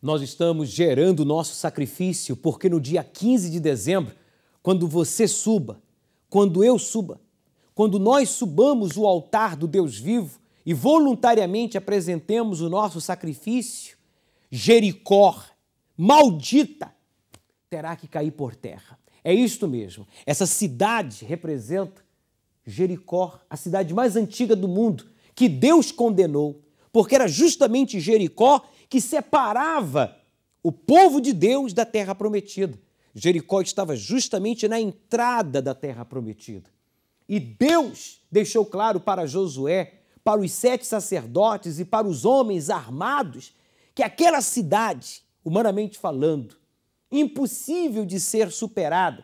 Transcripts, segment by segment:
Nós estamos gerando o nosso sacrifício porque no dia 15 de dezembro, quando você suba, quando eu suba, quando nós subamos o altar do Deus vivo e voluntariamente apresentemos o nosso sacrifício, Jericó, maldita, terá que cair por terra. É isto mesmo. Essa cidade representa Jericó, a cidade mais antiga do mundo, que Deus condenou, porque era justamente Jericó que separava o povo de Deus da terra prometida. Jericó estava justamente na entrada da terra prometida. E Deus deixou claro para Josué, para os 7 sacerdotes e para os homens armados, que aquela cidade, humanamente falando, impossível de ser superada,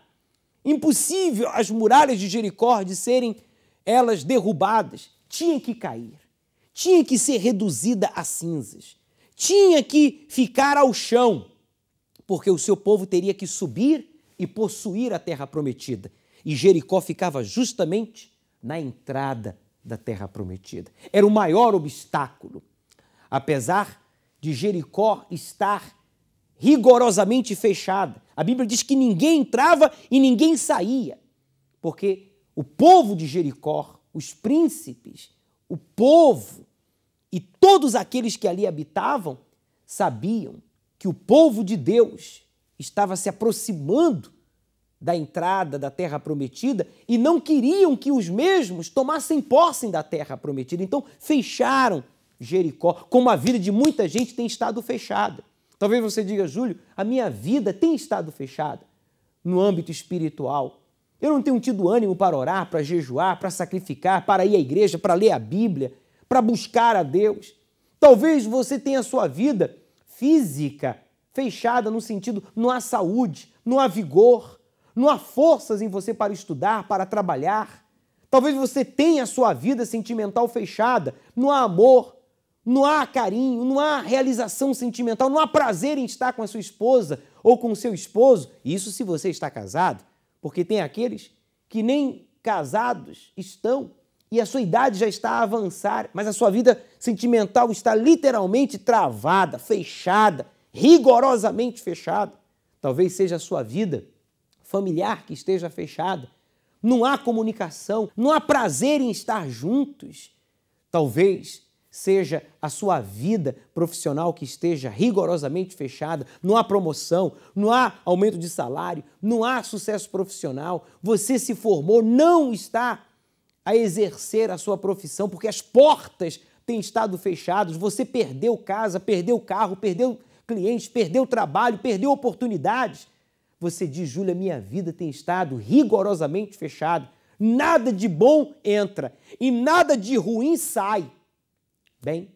impossível as muralhas de Jericó de serem elas derrubadas, tinha que cair, tinha que ser reduzida a cinzas, tinha que ficar ao chão, porque o seu povo teria que subir e possuir a terra prometida. E Jericó ficava justamente na entrada da terra prometida. Era o maior obstáculo. Apesar de Jericó estar rigorosamente fechada, a Bíblia diz que ninguém entrava e ninguém saía, porque o povo de Jericó, os príncipes, o povo e todos aqueles que ali habitavam sabiam que o povo de Deus estava se aproximando da entrada da terra prometida e não queriam que os mesmos tomassem posse da terra prometida. Então, fecharam Jericó, como a vida de muita gente tem estado fechada. Talvez você diga, Júlio, a minha vida tem estado fechada no âmbito espiritual. Eu não tenho tido ânimo para orar, para jejuar, para sacrificar, para ir à igreja, para ler a Bíblia, para buscar a Deus. Talvez você tenha a sua vida física fechada no sentido, não há saúde, não há vigor, não há forças em você para estudar, para trabalhar. Talvez você tenha a sua vida sentimental fechada, não há amor, não há carinho, não há realização sentimental, não há prazer em estar com a sua esposa ou com o seu esposo. Isso se você está casado, porque tem aqueles que nem casados estão e a sua idade já está a avançar, mas a sua vida sentimental está literalmente travada, fechada, rigorosamente fechada. Talvez seja a sua vida familiar que esteja fechada. Não há comunicação, não há prazer em estar juntos. Talvez seja a sua vida profissional que esteja rigorosamente fechada, não há promoção, não há aumento de salário, não há sucesso profissional, você se formou, não está a exercer a sua profissão porque as portas têm estado fechadas, você perdeu casa, perdeu carro, perdeu clientes, perdeu trabalho, perdeu oportunidades. Você diz, Júlia, minha vida tem estado rigorosamente fechada, nada de bom entra e nada de ruim sai. Bem,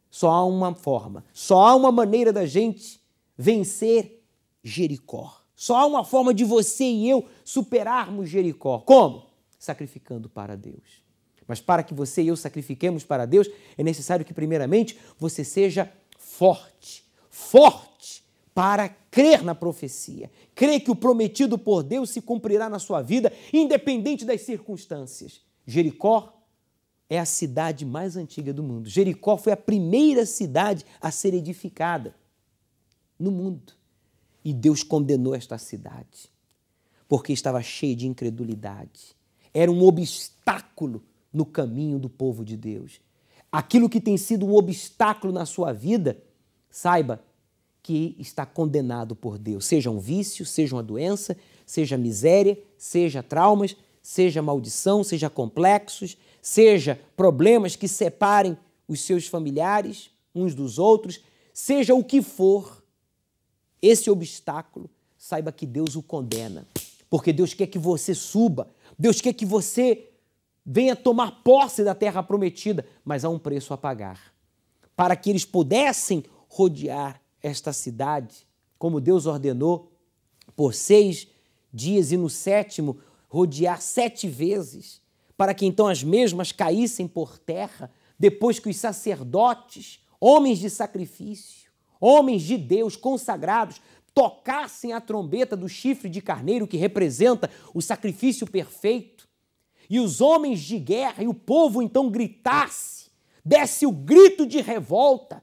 só há uma forma, só há uma maneira da gente vencer Jericó. Só há uma forma de você e eu superarmos Jericó. Como? Sacrificando para Deus. Mas para que você e eu sacrifiquemos para Deus, é necessário que, primeiramente, você seja forte. Forte para crer na profecia. Crer que o prometido por Deus se cumprirá na sua vida, independente das circunstâncias. Jericó é a cidade mais antiga do mundo. Jericó foi a primeira cidade a ser edificada no mundo. E Deus condenou esta cidade, porque estava cheia de incredulidade. Era um obstáculo no caminho do povo de Deus. Aquilo que tem sido um obstáculo na sua vida, saiba que está condenado por Deus. Seja um vício, seja uma doença, seja miséria, seja traumas, seja maldição, seja complexos, seja problemas que separem os seus familiares uns dos outros, seja o que for, esse obstáculo, saiba que Deus o condena, porque Deus quer que você suba, Deus quer que você venha tomar posse da terra prometida, mas há um preço a pagar. Para que eles pudessem rodear esta cidade, como Deus ordenou, por 6 dias e no 7º rodear 7 vezes, para que então as mesmas caíssem por terra, depois que os sacerdotes, homens de sacrifício, homens de Deus consagrados, tocassem a trombeta do chifre de carneiro, que representa o sacrifício perfeito, e os homens de guerra e o povo então gritasse, desse o grito de revolta,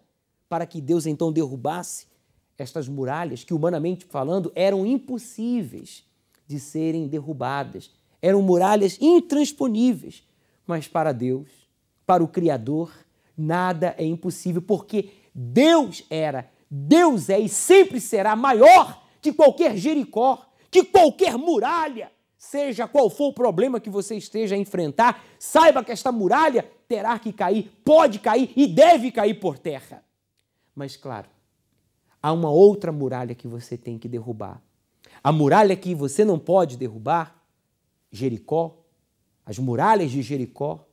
para que Deus então derrubasse estas muralhas que, humanamente falando, eram impossíveis de serem derrubadas. Eram muralhas intransponíveis. Mas para Deus, para o Criador, nada é impossível, porque Deus era, Deus é e sempre será maior que qualquer Jericó, que qualquer muralha. Seja qual for o problema que você esteja a enfrentar, saiba que esta muralha terá que cair, pode cair e deve cair por terra. Mas, claro, há uma outra muralha que você tem que derrubar. A muralha que você não pode derrubar, Jericó, as muralhas de Jericó,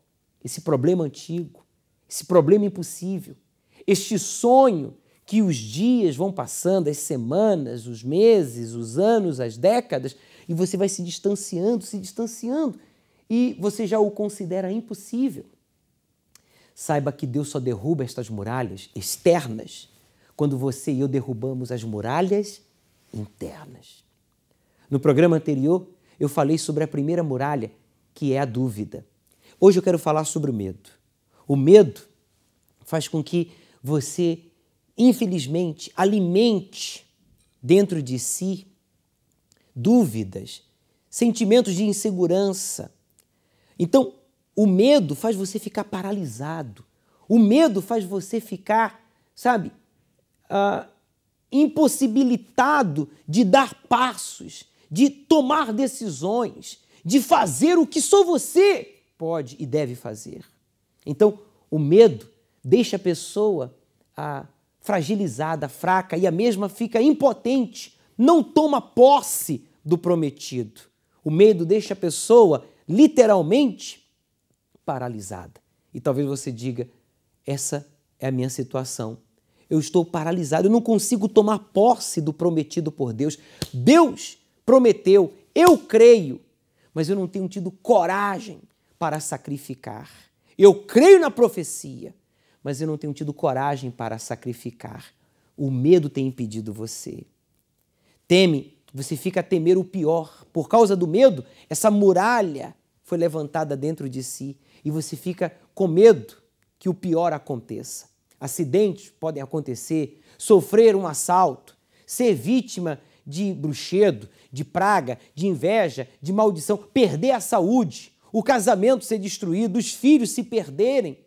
esse problema antigo, esse problema impossível, este sonho que os dias vão passando, as semanas, os meses, os anos, as décadas, e você vai se distanciando, e você já o considera impossível. Saiba que Deus só derruba estas muralhas externas quando você e eu derrubamos as muralhas internas. No programa anterior, eu falei sobre a primeira muralha, que é a dúvida. Hoje eu quero falar sobre o medo. O medo faz com que você, infelizmente, alimente dentro de si dúvidas, sentimentos de insegurança. Então, o medo faz você ficar paralisado. O medo faz você ficar, impossibilitado de dar passos, de tomar decisões, de fazer o que só você pode e deve fazer. Então, o medo deixa a pessoa fragilizada, fraca, e a mesma fica impotente, não toma posse do prometido. O medo deixa a pessoa literalmente paralisada. E talvez você diga, essa é a minha situação. Eu estou paralisado, eu não consigo tomar posse do prometido por Deus. Deus prometeu, eu creio, mas eu não tenho tido coragem para sacrificar. Eu creio na profecia, mas eu não tenho tido coragem para sacrificar. O medo tem impedido você. Você fica a temer o pior. Por causa do medo, essa muralha foi levantada dentro de si e você fica com medo que o pior aconteça. Acidentes podem acontecer, sofrer um assalto, ser vítima de bruxedo, de praga, de inveja, de maldição, perder a saúde, o casamento ser destruído, os filhos se perderem,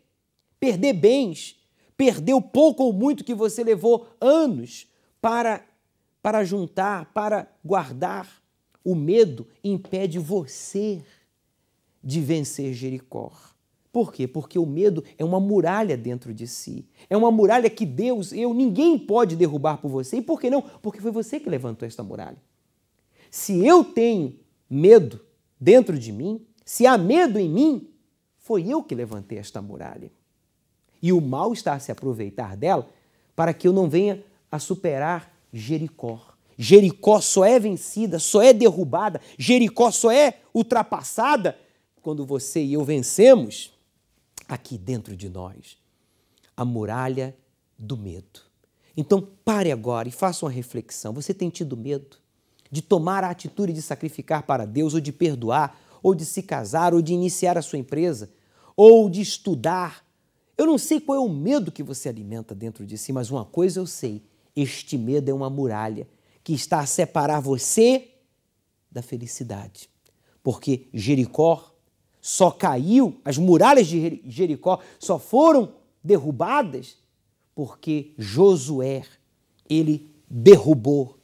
perder bens, perder o pouco ou muito que você levou anos para juntar, para guardar. O medo impede você de vencer Jericó. Por quê? Porque o medo é uma muralha dentro de si. É uma muralha que ninguém pode derrubar por você. E por que não? Porque foi você que levantou esta muralha. Se eu tenho medo dentro de mim, se há medo em mim, foi eu que levantei esta muralha. E o mal está a se aproveitar dela para que eu não venha a superar Jericó. Jericó só é vencida, só é derrubada, Jericó só é ultrapassada quando você e eu vencemos aqui dentro de nós a muralha do medo. Então pare agora e faça uma reflexão. Você tem tido medo de tomar a atitude de sacrificar para Deus, ou de perdoar, ou de se casar, ou de iniciar a sua empresa, ou de estudar? Eu não sei qual é o medo que você alimenta dentro de si, mas uma coisa eu sei, este medo é uma muralha que está a separar você da felicidade. Porque Jericó só caiu, as muralhas de Jericó só foram derrubadas porque Josué, ele derrubou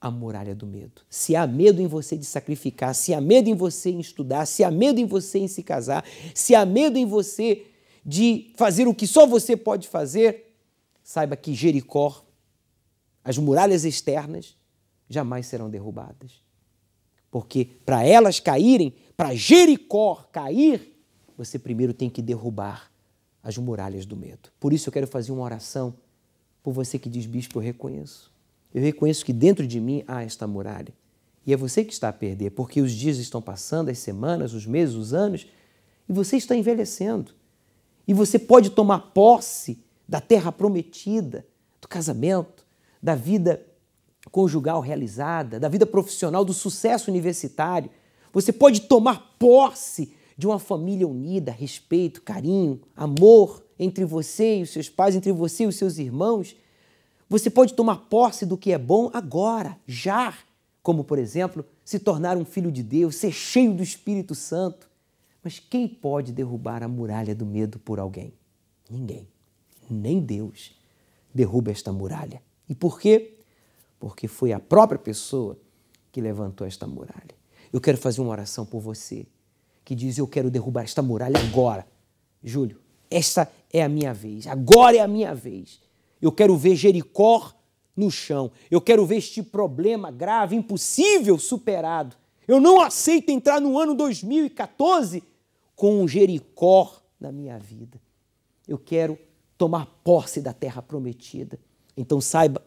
a muralha do medo. Se há medo em você de sacrificar, se há medo em você em estudar, se há medo em você em se casar, se há medo em você de fazer o que só você pode fazer, saiba que Jericó, as muralhas externas, jamais serão derrubadas. Porque para elas caírem, para Jericó cair, você primeiro tem que derrubar as muralhas do medo. Por isso eu quero fazer uma oração por você que diz, bispo, eu reconheço. Eu reconheço que dentro de mim há esta muralha. E é você que está a perder, porque os dias estão passando, as semanas, os meses, os anos, e você está envelhecendo. E você pode tomar posse da terra prometida, do casamento, da vida conjugal realizada, da vida profissional, do sucesso universitário. Você pode tomar posse de uma família unida, respeito, carinho, amor entre você e os seus pais, entre você e os seus irmãos. Você pode tomar posse do que é bom agora, já. Como, por exemplo, se tornar um filho de Deus, ser cheio do Espírito Santo. Mas quem pode derrubar a muralha do medo por alguém? Ninguém. Nem Deus derruba esta muralha. E por quê? Porque foi a própria pessoa que levantou esta muralha. Eu quero fazer uma oração por você, que diz: eu quero derrubar esta muralha agora. Júlio, esta é a minha vez, agora é a minha vez. Eu quero ver Jericó no chão. Eu quero ver este problema grave, impossível, superado. Eu não aceito entrar no ano 2014 com um Jericó na minha vida. Eu quero tomar posse da terra prometida. Então saiba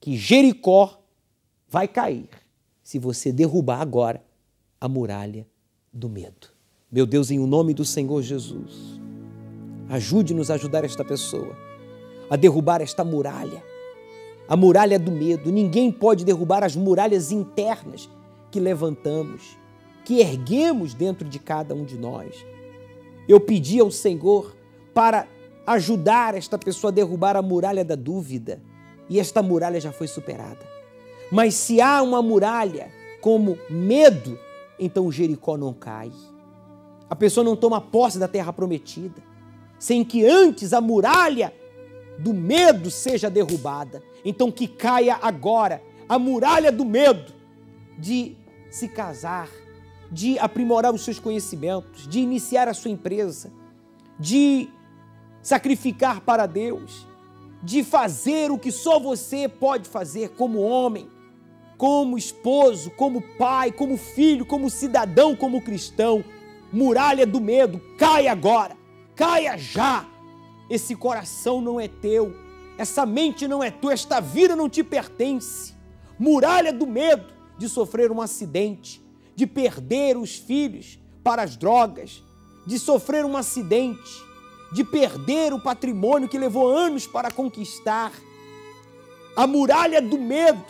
que Jericó vai cair se você derrubar agora a muralha do medo. Meu Deus, em o nome do Senhor Jesus, ajude-nos a ajudar esta pessoa a derrubar esta muralha, a muralha do medo. Ninguém pode derrubar as muralhas internas que levantamos, que erguemos dentro de cada um de nós. Eu pedi ao Senhor para ajudar esta pessoa a derrubar a muralha da dúvida, e esta muralha já foi superada. Mas se há uma muralha como medo, então Jericó não cai. A pessoa não toma posse da terra prometida sem que antes a muralha do medo seja derrubada. Então que caia agora a muralha do medo de se casar, de aprimorar os seus conhecimentos, de iniciar a sua empresa, de sacrificar para Deus, de fazer o que só você pode fazer como homem, como esposo, como pai, como filho, como cidadão, como cristão. Muralha do medo, caia agora, caia já. Esse coração não é teu, essa mente não é tua, esta vida não te pertence. Muralha do medo de sofrer um acidente, de perder os filhos para as drogas, de sofrer um acidente, de perder o patrimônio que levou anos para conquistar. A muralha do medo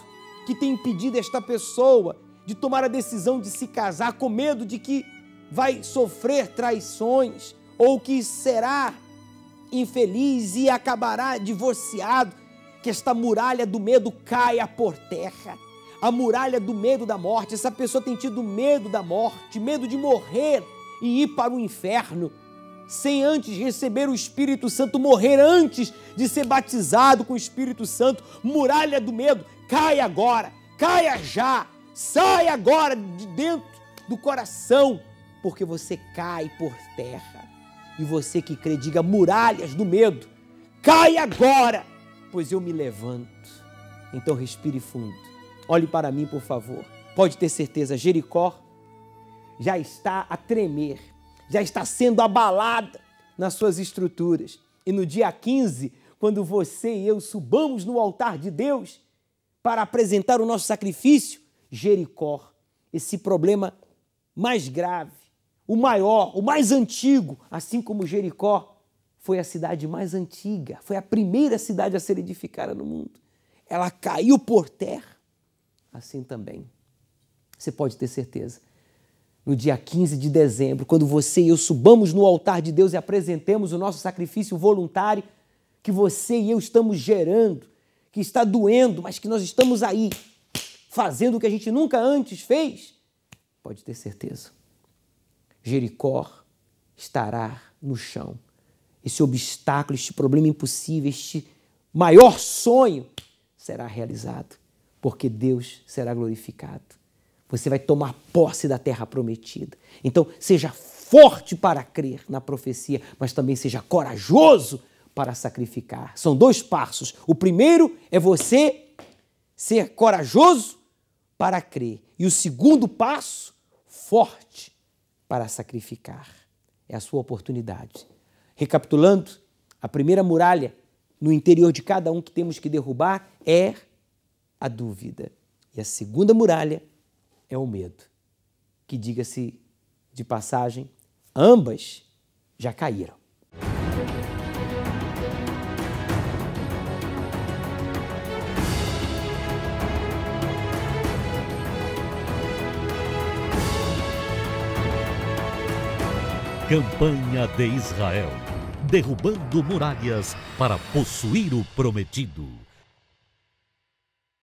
que tem impedido esta pessoa de tomar a decisão de se casar com medo de que vai sofrer traições ou que será infeliz e acabará divorciado. Que esta muralha do medo caia por terra. A muralha do medo da morte. Essa pessoa tem tido medo da morte, medo de morrer e ir para o inferno sem antes receber o Espírito Santo, morrer antes de ser batizado com o Espírito Santo. Muralha do medo, caia agora, caia já, sai agora de dentro do coração, porque você cai por terra. E você que crê, diga: muralhas do medo, cai agora, pois eu me levanto. Então respire fundo, olhe para mim, por favor. Pode ter certeza, Jericó já está a tremer, já está sendo abalada nas suas estruturas. E no dia 15, quando você e eu subamos no altar de Deus para apresentar o nosso sacrifício, Jericó, esse problema mais grave, o maior, o mais antigo, assim como Jericó foi a cidade mais antiga, foi a primeira cidade a ser edificada no mundo. Ela caiu por terra. Assim também, você pode ter certeza, no dia 15 de dezembro, quando você e eu subamos no altar de Deus e apresentemos o nosso sacrifício voluntário, que você e eu estamos gerando, que está doendo, mas que nós estamos aí, fazendo o que a gente nunca antes fez, pode ter certeza, Jericó estará no chão. Esse obstáculo, este problema impossível, este maior sonho será realizado, porque Deus será glorificado. Você vai tomar posse da terra prometida. Então, seja forte para crer na profecia, mas também seja corajoso para sacrificar. São dois passos. O primeiro é você ser corajoso para crer. E o segundo passo, forte para sacrificar. É a sua oportunidade. Recapitulando, a primeira muralha no interior de cada um que temos que derrubar é a dúvida. E a segunda muralha é o medo, que, diga-se de passagem, ambas já caíram. Campanha de Israel, derrubando muralhas para possuir o prometido.